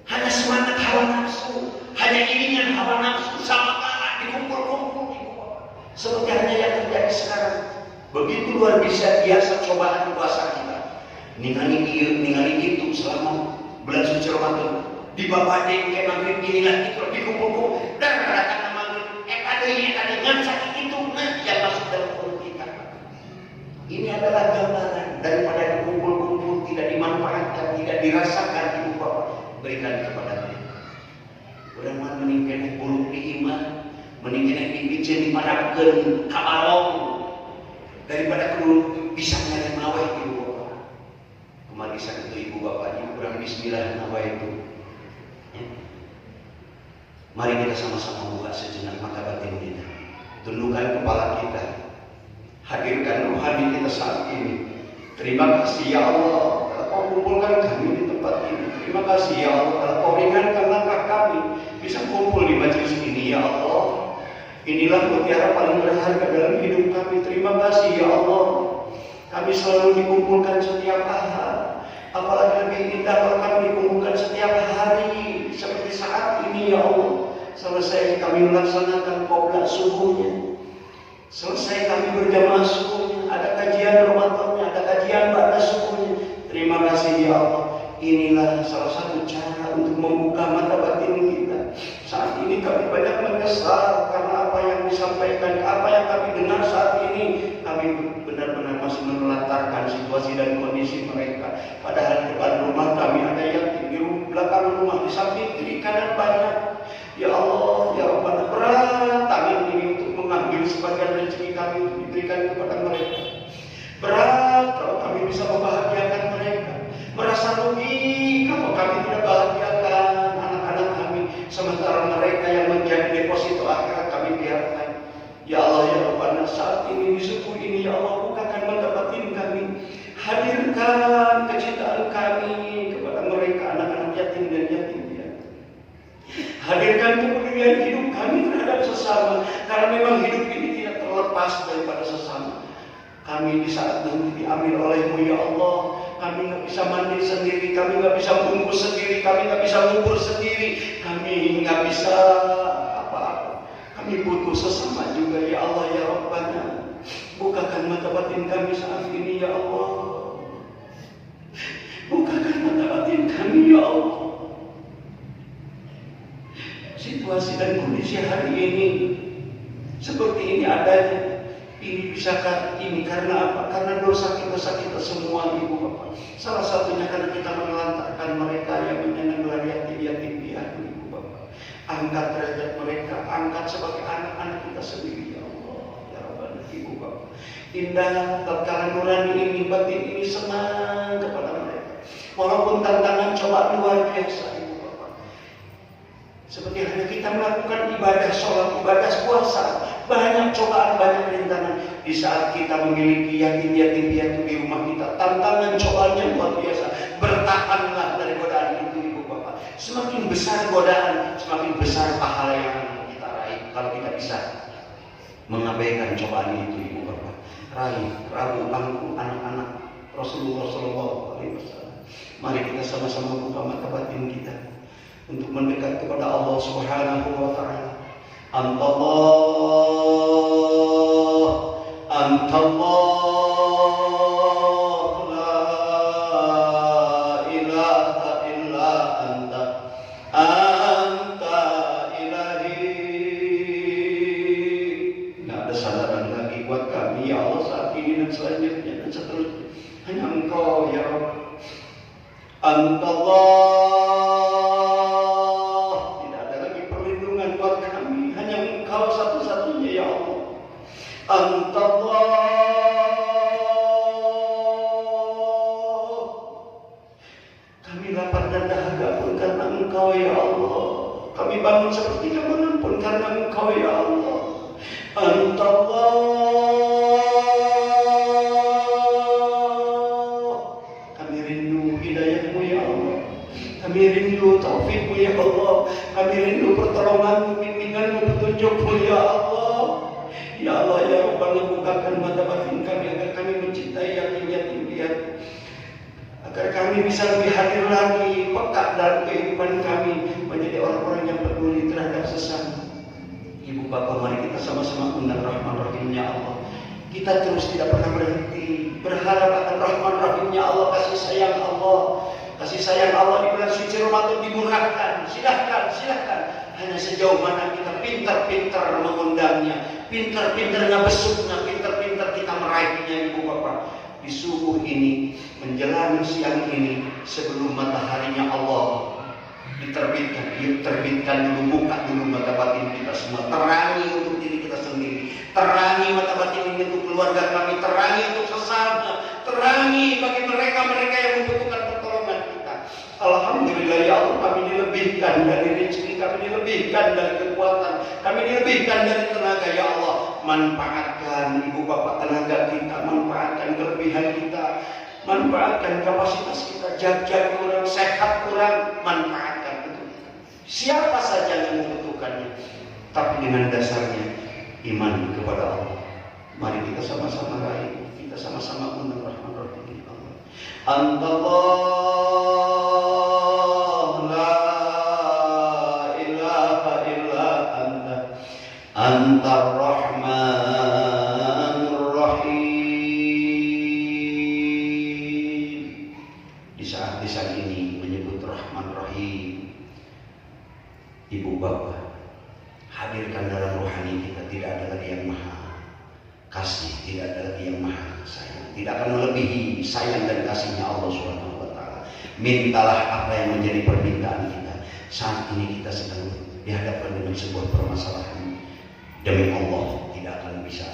Hanya semangat hawa nafsu, hanya iringan hawa nafsu sama kalah dikumpul-kumpul. Seperti hanya yang terjadi sekarang. Begitu luar biasa cobaan puasa kita. Ningali itu selama bulan suci Ramadan. Di bawah kayak maghrib inilah itu dikumpul-kumpul. Dan datang maghrib, ekade ngansak itu yang masuk dalam perut kita. Ini adalah gambaran daripada dikumpul-kumpul, tidak dimanfaatkan, tidak dirasakan ibu bapak, berikan kepada mereka. Urang meningkatkan buluk di iman, meningkatkan dibikin dipadamkan kabalong daripada kudu bisa nyari nawai ibu bapak. Kemarisan itu ibu bapak, ini kurang bismillah nawai itu. Ya. Mari kita sama-sama buka sejenak mata batin kita, tundukkan kepala kita, hadirkan rohani kita saat ini. Terima kasih ya Allah telah kau kumpulkan kami di tempat ini. Terima kasih ya Allah telah kau ringankan langkah kami bisa kumpul di majelis ini ya Allah. Inilah mutiara paling berharga dalam hidup kami. Terima kasih ya Allah. Kami selalu dikumpulkan setiap ahad. Apalagi lebih indah kalau kami dikumpulkan setiap hari seperti saat ini ya Allah. Selesai kami melaksanakan qobla subuhnya, selesai kami berjamaah subuhnya, ada kajian Ramadannya, ada kajian ba'da subuhnya. Terima kasih ya Allah. Inilah salah satu cara untuk membuka mata batin kita. Saat ini kami banyak menyesal karena apa yang disampaikan, apa yang kami dengar saat ini. Kami benar-benar masih menelantarkan situasi dan kondisi mereka. Padahal di depan rumah kami ada yatim, di belakang rumah, di samping kiri kanan banyak. Ya Allah, ya Rabbana, berat tangan ini untuk mengambil sebagian rezeki kami untuk diberikan kepada mereka. Berat kalau kami bisa membahagiakan mereka. Merasa rugi kalau kami tidak bahagiakan anak-anak kami, sementara mereka yang menjadi deposito akhirat kami biarkan. Ya Allah, ya Rabbana, saat ini di suku ini ya Allah, bukakan mata batin kami, hadirkan kecintaan kami kepada mereka, anak-anak yatim dan yatim piatu. Hadirkan kepedulian hidup kami terhadap sesama, karena memang hidup ini tidak terlepas daripada sesama. Kami di saat nanti diambil oleh-Mu ya Allah, kami nggak bisa mandi sendiri, kami nggak bisa bungkus sendiri, kami nggak bisa ngubur sendiri, kami nggak bisa apa-apa. Kami butuh sesama juga ya Allah ya Rabbana. Bukakan mata batin kami saat ini ya Allah. Bukakan mata batin kami ya Allah. Situasi dan kondisi hari ini seperti ini adanya. Ini bisakah ini karena apa? Karena dosa kita semua ibu bapak. Salah satunya karena kita menelantarkan mereka yang menyandang yatim piatu ibu bapak. Angkat derajat mereka, angkat sebagai anak-anak kita sendiri ya Allah ya Rabbana ibu bapak. Indah tatkala nurani ini, batin ini senang kepada mereka. Walaupun tantangan cobaan luar biasa, Ibu Bapak. Seperti hanya kita melakukan ibadah sholat, ibadah puasa, banyak cobaan, banyak rintangan. Di saat kita memiliki yatim-yatim piatu di rumah kita, tantangan cobaannya luar biasa. Bertahanlah dari godaan itu, Ibu Bapak. Semakin besar godaan, semakin besar pahala yang akan kita raih. Kalau kita bisa mengabaikan cobaan itu, Ibu Bapak. Raih, rabu, bangku, anak-anak Rasulullah SAW. Mari kita sama-sama buka mata batin kita untuk mendekat kepada Allah Subhanahu wa Ta'ala. Antallah, la ilaha illa anta, anta ilahi. Nggak ada sandaran lagi buat kami, ya Allah, saat ini dan selanjutnya dan seterusnya. Hanya Engkau, ya Rabb. Antallah, tidak ada lagi perlindungan buat kami, hanya Engkau satu-satunya, ya Allah. Antallah, kami lapar dan dahaga pun karena Engkau, ya Allah. Kami bangun seperti kapan pun karena Engkau, ya Allah. Antallah, kami rindu taufikmu, ya Allah. Kami rindu pertolonganmu, bimbinganmu, petunjukmu, ya Allah. Ya Allah, ya Rabbana, bukakan mata batin kami agar kami mencintai yatim-yatim piatu, agar kami bisa lebih hadir lagi, peka dalam kehidupan kami, menjadi orang-orang yang peduli terhadap sesama. Ibu Bapak, mari kita sama-sama undang Rahman Rahimnya Allah. Kita terus tidak pernah berhenti berharap akan Rahman Rahimnya Allah, kasih sayang Allah. Kasih sayang Allah di bulan suci Ramadan dimurahkan. Silahkan. Hanya sejauh mana kita pintar-pintar mengundangnya, pintar-pintar ngebesuknya, pintar-pintar kita meraihnya, Ibu Bapak. Di subuh ini, menjelang siang ini, sebelum mataharinya Allah diterbitkan, yuk terbitkan dulu, buka dulu mata batin kita semua. Terangi untuk diri kita sendiri, terangi mata batin ini untuk keluarga kami, terangi untuk sesama, terangi bagi mereka-mereka yang membutuhkan pertolongan kita. Alhamdulillah, ya Allah, kami dilebihkan dari rezeki, kami dilebihkan dari kekuatan, kami dilebihkan dari tenaga, ya Allah. Manfaatkan, Ibu Bapak, tenaga kita, manfaatkan kelebihan kita, manfaatkan kapasitas kita, jaga kurang, sehat kurang, manfaatkan itu. Siapa saja yang membutuhkannya, tapi dengan dasarnya iman kepada Allah. Mari kita sama-sama raih, kita sama-sama undang Rahman Rahim Allah. Antallah, la ilaha illa anta, antar Rahmanur Rahim. Di saat ini menyebut Rahman Rahim, Ibu Bapak, hadirkan dalam rohani kita, tidak ada lagi yang maha kasih, tidak ada lagi yang maha sayang, tidak akan melebihi sayang dan kasihnya Allah Subhanahu wa Ta'ala. Mintalah apa yang menjadi permintaan kita. Saat ini kita sedang dihadapkan dengan sebuah permasalahan, demi Allah tidak akan bisa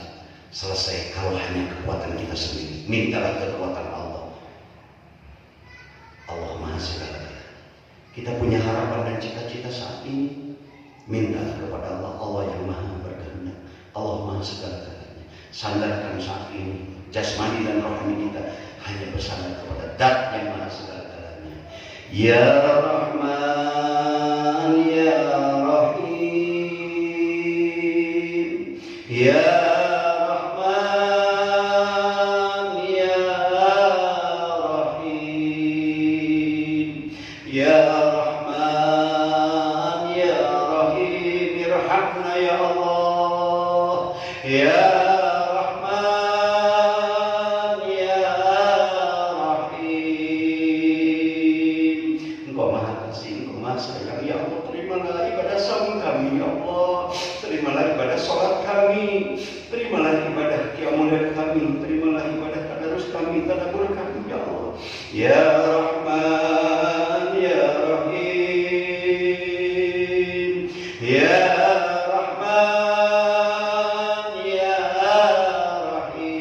selesai kalau hanya kekuatan kita sendiri. Mintalah kekuatan Allah. Allah Maha Segala. Kita punya harapan dan cita-cita saat ini, mintalah kepada Allah, Allah yang Maha berkehendak, Allah Maha Segala. Sandarkan saat ini jasmani dan rohani kita hanya bersandar kepada Dat yang Maha Segala-galanya. Ya Rahman, Ya Rahim, Ya Rahman, Ya Rahim, Ya Rahman, Ya Rahim, irhamna ya Allah, Ya Ya Rahman, Ya Rahim, Ya Rahman, Ya Rahim.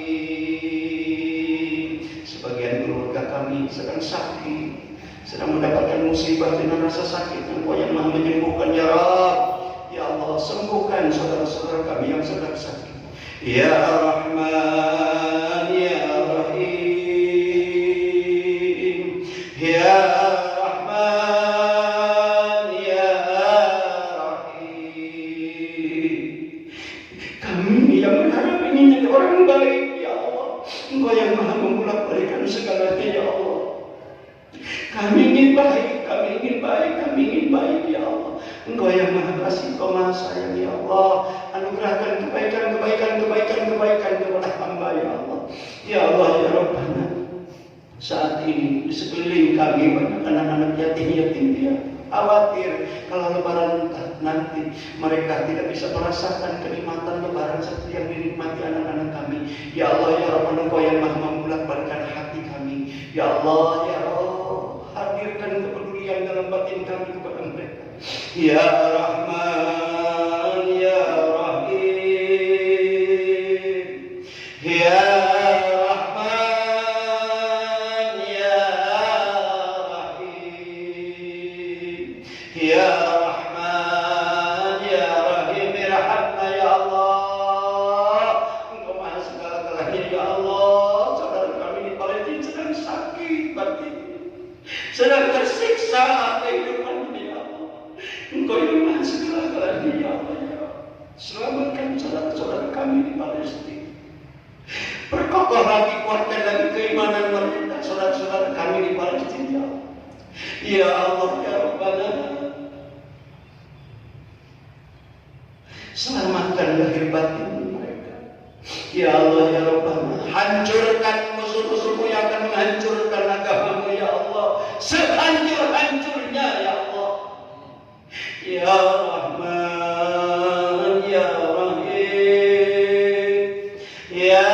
Sebagian keluarga kami sedang sakit, musibah, dengan rasa sakit, Engkau yang Maha menyembuhkan ya Rabb. Ya Allah, sembuhkan saudara-saudara kami yang sedang sakit. Ya Rahman, Ya Rahim, Ya Rahman, Ya Rahim. Kami yang berharap ingin jadi orang baik, ya Allah. Engkau yang Maha membolak-balikan segalanya, ya Allah. Kami ingin baik, kami ingin baik, kami ingin baik, ya Allah. Engkau yang Maha kasih, Engkau Maha sayang, ya Allah. Anugerahkan kebaikan kepada hamba, ya Allah. Ya Allah, ya Rabbana. Saat ini di sekeliling kami banyak anak-anak yatim piatu. Khawatir kalau lebaran nanti mereka tidak bisa merasakan kenikmatan lebaran seperti yang dinikmati anak-anak kami. Ya Allah, ya Rabbana, Engkau yang Maha membolak-balikan hati kami. Ya Allah, ya Allah, hadirkan kepedulian dalam batin kami kepada mereka. Ya Rahman, Ya Rahim, Ya Rahman, Ya Rahim, Ya Rahman, Ya Rahim, irhamna ya Allah. Engkau Maha segala-galanya, ya Allah. Saudara kami di Palestina sedang sakit batin, sedang tersiksa kehidupan ini, ya Allah. Engkau yang Maha segala-galanya, ya Allah, ya Allah. Selamatkan saudara-saudara kami di Palestina. Perkokoh lagi, kuatkan lagi keimanan mereka, saudara-saudara kami di Palestina. Ya Allah, ya Rabbana, selamatkan lahir batin mereka. Ya Allah, ya Rabbana, hancurkan musuh-musuhmu yang akan menghancurkan agamamu, ya Allah, sehancur-hancurnya, ya Allah. Ya Rahman, Ya Rahim, Ya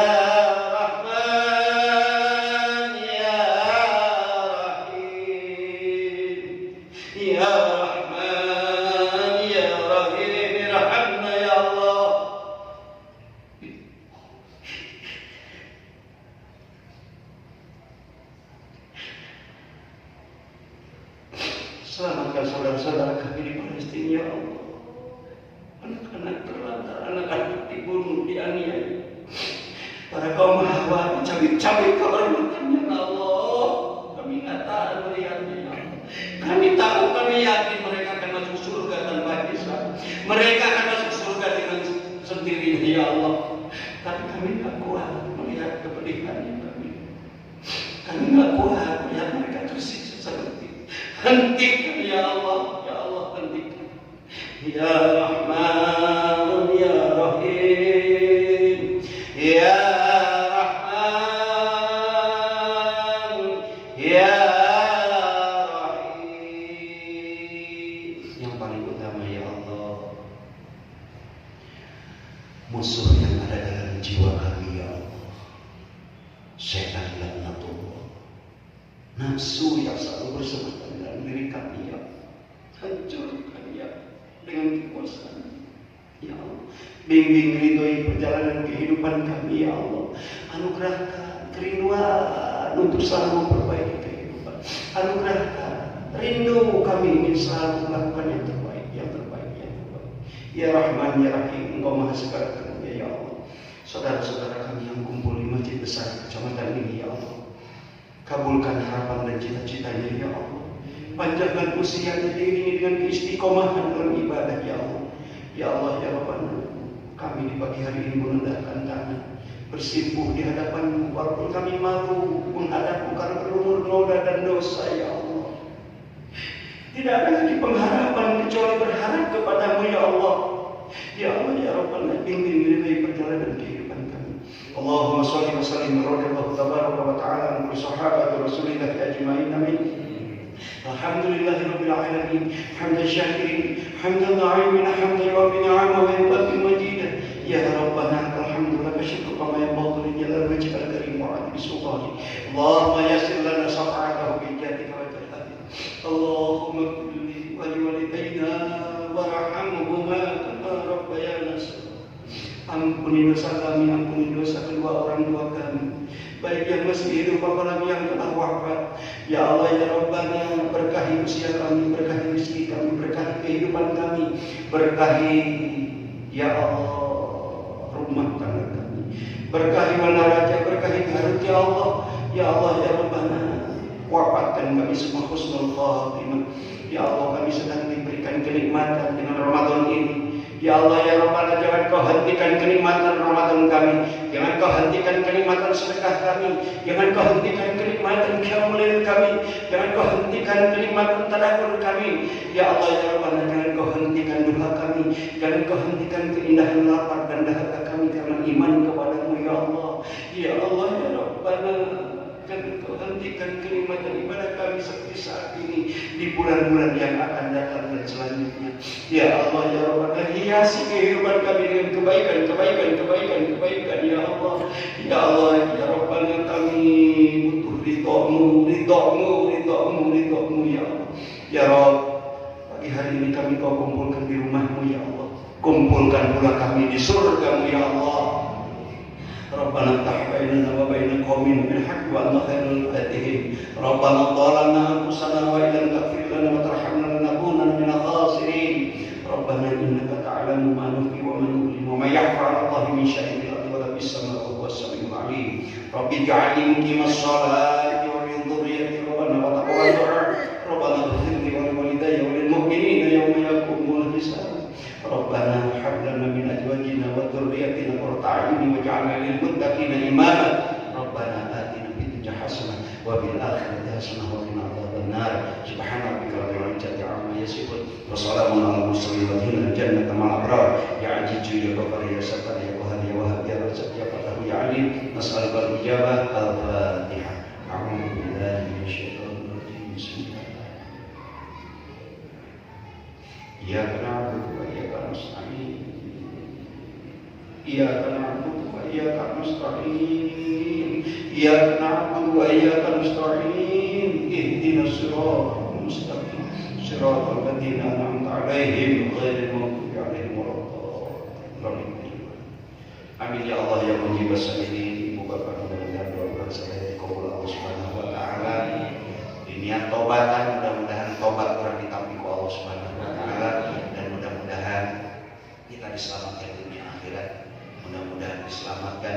Rahman, Ya Rahim, Ya Rahman, Ya Rahim, irhamna ya Allah. Selamatkan saudara-saudara kami di Palestina, ya Allah. Anak-anak terlantar, anak-anak dibunuh, dianiaya. Para kaum Hawa dicabik-cabik kehormatannya, ya Allah. Kami nggak tahan melihatnya, ya Allah. Kami tahu, kami yakin mereka akan masuk surga tanpa hisab. Mereka akan masuk surga dengan sendirinya, ya Allah. Tapi kami nggak kuat melihat kepedihannya kami. Kami nggak kuat melihat mereka tersiksa seperti itu. Hentikan, ya Allah, ya Allah, hentikan. Ya Rahman, Ya Rahim, Ya Rahman, Ya Rahim. Yang paling utama, ya Allah, musuh yang ada dalam jiwa kami, ya Allah, setan laknatullah, nafsu yang selalu bersekutu dalam diri kami, ya Allah. Hancurkan, ya, dengan kekuasaan, ya Allah. Bimbing, ridhoi perjalanan kehidupan kami, ya Allah. Anugerahkan kerinduan untuk selalu memperbaiki kehidupan. Anugerahkan rindu kami ingin selalu melakukan yang terbaik, yang terbaik, yang terbaik. Ya Rahman, Ya Rahim, Engkau Maha segala-galanya, ya Allah. Saudara-saudara kami yang kumpul di masjid besar kecamatan ini, ya Allah, kabulkan harapan dan cita-citanya, ya Allah. Panjangkan usianya diiringi dengan keistiqomahan dalam ibadah, ya Allah. Ya Allah, ya Rabbana, kami di pagi hari ini menundukkan tangan, bersimpuh di hadapan-Mu, walaupun kami malu menghadap-Mu karena berumur noda dan dosa, ya Allah. Tidak ada lagi pengharapan kecuali berharap kepadamu, ya Allah. Ya Allah, ya Rabbana, bimbing ridhoi perjalanan kehidupan kami. Allahumma sholli wa sallim radhiyallahu tabaraka wa ta'ala an sahabati Rasulillah ajma'in, amin. Alhamdulillahirabbil alamin, hamdan syakirin, hamdan na'imin, hamdan wa bi ni'ama wa yuqaddi majidah. Ya Rabbana, alhamdulillah syukur kama yanbaghi li jalali wajhikal karim wa 'azimi sultanik. Allahumma yassir lana shafa'atahu bi jatika wa jalali. Allahumma kulli wa liwalidayna warhamhuma kama rabbayana shaghira. Ampuni dosa kami, ampuni dosa kedua orang tua kami. baik yang masih hidup apalagi yang telah wafat. Ya Allah ya Rabbana, berkahi usia kami, berkahi rezeki kami, berkahi kehidupan kami, berkahi ya Allah rumah tangga kami, berkahi Wanaraja, berkahi Garut ya Allah. Ya Allah ya Rabbana, wafatkan kami semua husnul khatimah. Ya Allah, kami sedang diberikan kenikmatan dengan Ramadan ini. Ya Allah ya Rabbana, jangan kau hentikan kenikmatan Ramadan kami, jangan kau hentikan kenikmatan sedekah kami, jangan kau hentikan kenikmatan qiyamul kami, jangan kau hentikan kenikmatan tadabbur kami. Ya Allah ya Rabbana, jangan kau hentikan duha kami, jangan kau hentikan keindahan lapar dan dahaga kami karena iman kepadamu ya Allah. Ya Allah ya Rabbana, dan kau hentikan kenikmatan ibadah kami seperti saat ini di bulan-bulan yang akan datang dan selanjutnya. Ya Allah ya Rabbana, hiasi kehidupan kami dengan kebaikan ya Allah. Ya Allah ya Rabbana, kami butuh ridhamu ya Allah. Ya Rabb, pagi hari ini kami kau kumpulkan di rumahmu ya Allah, kumpulkan pula kami di surgamu ya Allah. Rabbana iftah bainana wa baina qaumin bil haqqi wa anta khairul fatihin. Rabbana dhalamna anfusana wa illam taghfir lana wa tarhamna lanakunanna minal khasirin. Rabbana innaka ta'lamu ma nukhfi wa ma nu'lin wa ma yakhfa 'ala Allahi min shay'in fil ardi wa la fis samaa'i wa huwas samiul 'alim. Rabbi ij'alni muqimas sholati wa min dhurriyyati rabbana wa taqabbal du'a. Rabbana ighfir li wa li walidayya wa lil mu'minina yawma yaqumul hisab. Rabbana hab lana min azwajina wa dhurriyyatina qurrata a'yunin waj'alna lil muttaqina imama. Rabbana atina fid dunya hasanah wa fil akhirati hasanah wa qina adzabannar. Subhana rabbika rabbil izzati 'amma yasifun wa salamun 'alal mursalin walhamdulillahi jannatan ma'al abrar. Ya azizu ya ghafar ya sattar ya qahhar ya wahhab ya razzaq ya fatah ya alim. Nas'aluka al-ijabah. Al-Fatihah. A'udzu billahi minasyaitonir rajim. Bismillahirrahmanirrahim. Iyyaka na'budu wa iyyaka nasta'in. Iyyaka na'budu wa iyyaka nasta'in. Iyyaka na'budu wa iyyaka nasta'in. Ihdinas siratal mustaqim. Siratal ladzina an'amta 'alaihim ghairil maghdubi 'alaihim waladdallin. Amin ya Allah ya mujibas sa'ilin. Ibu bapak mudah-mudahan doa saya dikabul Allah Subhanahu wa taala. Niat tobatan, mudah-mudahan tobat kurang ditampi ku Allah Subhanahu wa taala, dan mudah-mudahan kita diselamatkan dunia akhirat. Mudah-mudahan diselamatkan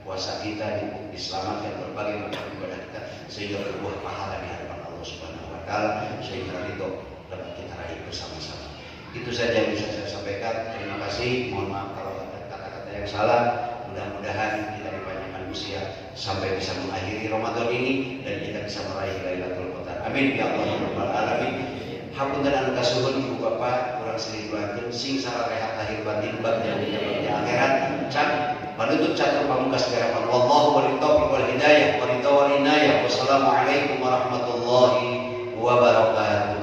puasa kita, diselamatkan berbagai macam ibadah kita sehingga berbuah pahala di hadapan Allah Subhanahu wa taala, sehingga ridho dapat kita raih bersama-sama. Itu saja yang bisa saya sampaikan. Terima kasih. Mohon maaf kalau ada kata-kata yang salah. Mudah-mudahan kita dipanjangkan usia sampai bisa mengakhiri Ramadan ini dan kita bisa meraih Lailatul Qadar. Amin ya Allah ya rabbal alamin. Hapunten anu kasuhun ibu bapak kurang selingkuhakeun sing salah rehat lahir batin bab yang akhirat can panutup catur pamungkas garapan wallahu walil taufiq wal hidayah wa ridha wal inayah. Wassalamualaikum warahmatullahi wabarakatuh.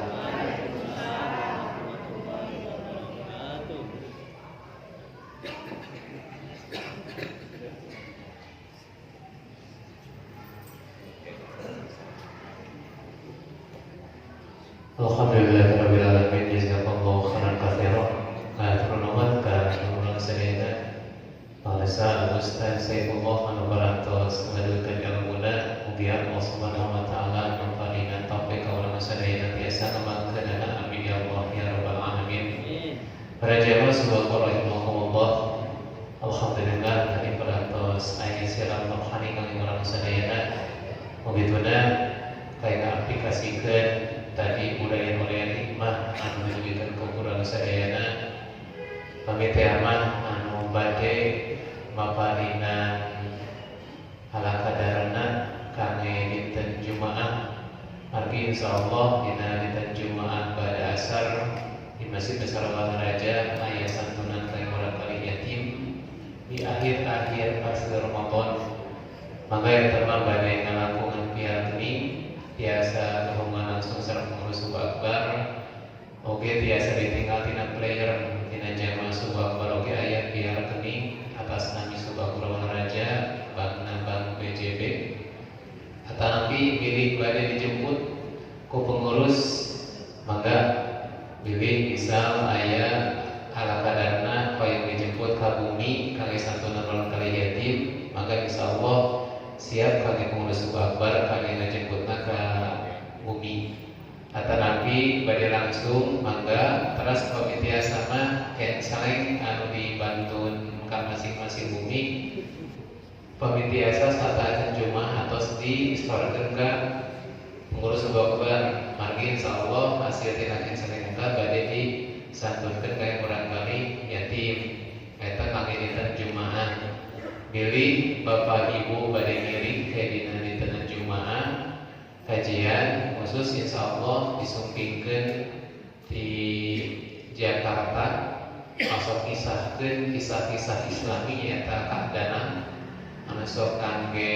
Alhamdulillahirabbil alamin. Jazakallahu khairan katsiran. Ternuhun ka nuhun sadayana Palesa Ustaz Saifullah anu barantos ngadukeun ilmuna mugi Allah Subhanahu wa taala mamparingan taufik ka urang sadayana tiasa ngamakeunana. Amin ya Allah ya rabbal alamin. Para jamaah subhanallahi rahimakumullah. Alhamdulillah tadi barantos aya silaturahmi kang urang sadayana. Mugituna kayak aplikasikeun tadi budaya-budaya hikmah anu diwujudkeun ku urang sadayana. Pami teh aman anu bade maparinan halakadarana kangge dinten Jumaah. Margi insyaallah dina dinten Jumaah pada asar di Masjid Besar Wanaraja aya santunan ka urang kali yatim di akhir-akhir pas Ramadan. Maka yang terma bade ngalakungan piarni biasa hubungan langsung sareng pengurus suku akbar. Oke, biasa ditinggal tina player tina jamaah suku akbar. Oke, aya biar rekening atas nama suku akbar Wanaraja bank BJB. Tetapi pilih bade dijemput ku pengurus, maka pilih misal aya halakadarna yang dijemput ka bumi kali santunan ulang kali yatim, maka insyaallah siap kami pengurus suku akbar kami ngajemputna ke bumi. Kata Nabi bade langsung mangga terus pamitia sama kayak saling anu dibantun ka masing-masing bumi. Pamitiasa saat Jumat atau di istorkeun ka pengurus suku akbar margi insyaallah hasil tinakeun sareungna bade disantunkeun ka barangkali yatim eta kangge dinten Jumat. Pilih Bapak Ibu bade ngiring ke dina dinten Jumat kajian khusus insya Allah disumpingkan di Jakarta masuk kisah-kisah Islami yaitu keadaan masuk kangge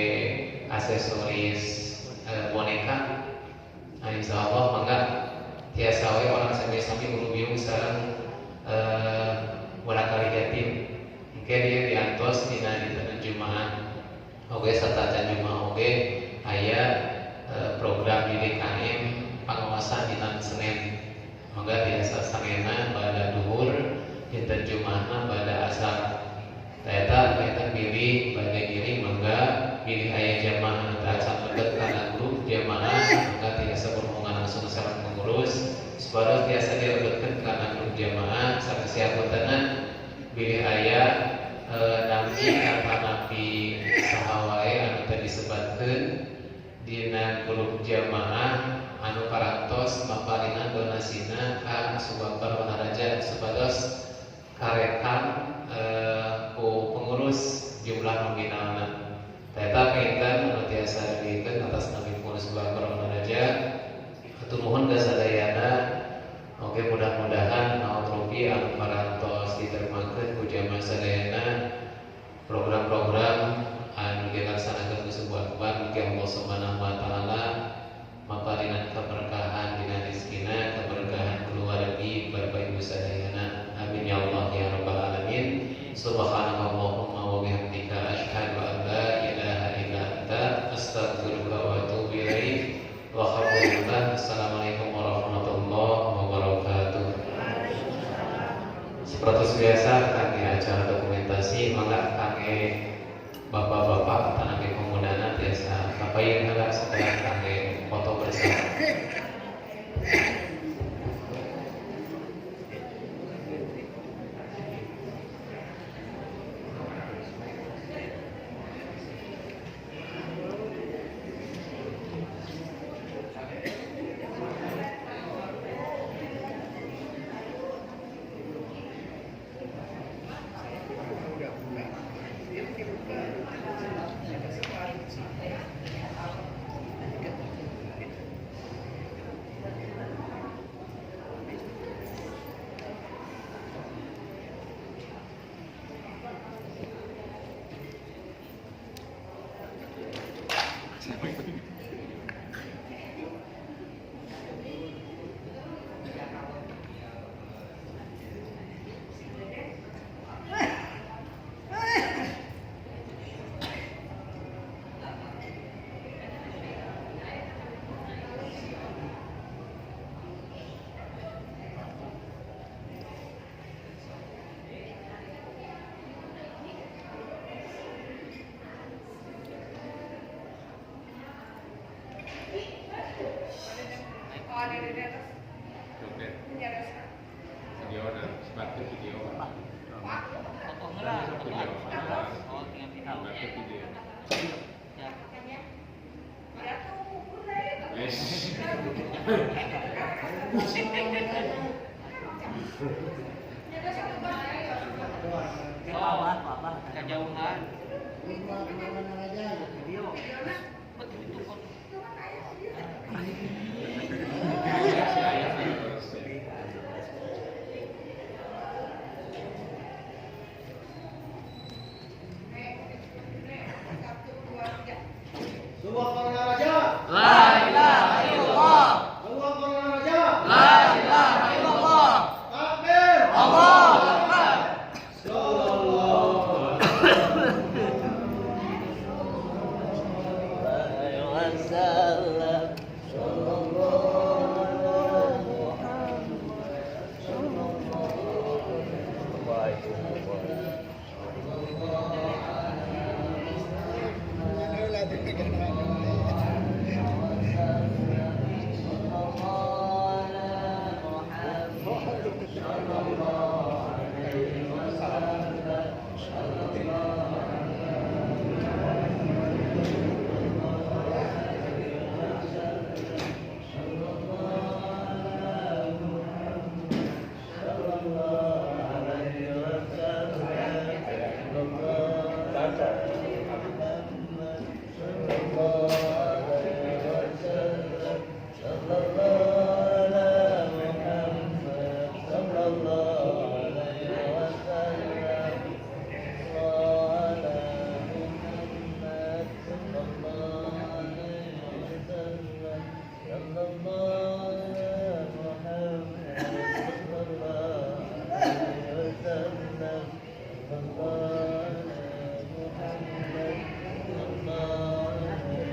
aksesoris boneka. Nah, insya Allah mangga tiasa we orang sami-sami guru biung sareng barangkali yatim mungkin dia diantos dina dinten Jumat oge satajan Jumat oge aya program di DKM pengawasan dinten Senin. Mangga biasa sanena pada duhur dinten Jumatna pada asar. Eta pilih pada diri mangga pilih aya jamaah anu acan kana grup jamaah mangga tiasa berhubungan langsung sareng pengurus supaya tiasa direbutkeun kana grup jamaah sareng siapotana pilih aya nabi kata nabi sahawae anu tadi disebutkeun dina grup jamaah anu parantos maparingan donasina ka Subakbar Wanaraja supados karekan ku pengurus jumlah nominalna. Eta pinten anu tiasa dibikeun atas nama pengurus Subakbar Wanaraja. Nuhun kasadayana oge mudah-mudahan naon rugi anu parantos ditermakeun ku jamaah sadayana program-program anu dilaksanakeun ku sebuah akbar mugi Allah Subhanahu wa taala maparingan keberkahan dina rezekina, keberkahan keluargi Bapak Ibu sadayana. Amin ya Allah ya rabbal alamin. Subhanakallahumma wa bihamdika asyhadu an la ilaha illa anta astaghfiruka wa atubu ilaik. Wa khairullah. Assalamualaikum warahmatullahi wabarakatuh. Seperti biasa kami acara dokumentasi mangga kami bapak-bapak tanah pemudana biasa bapak yang ada setelah kami foto bersama. Kejauhan. Wasallam. Allah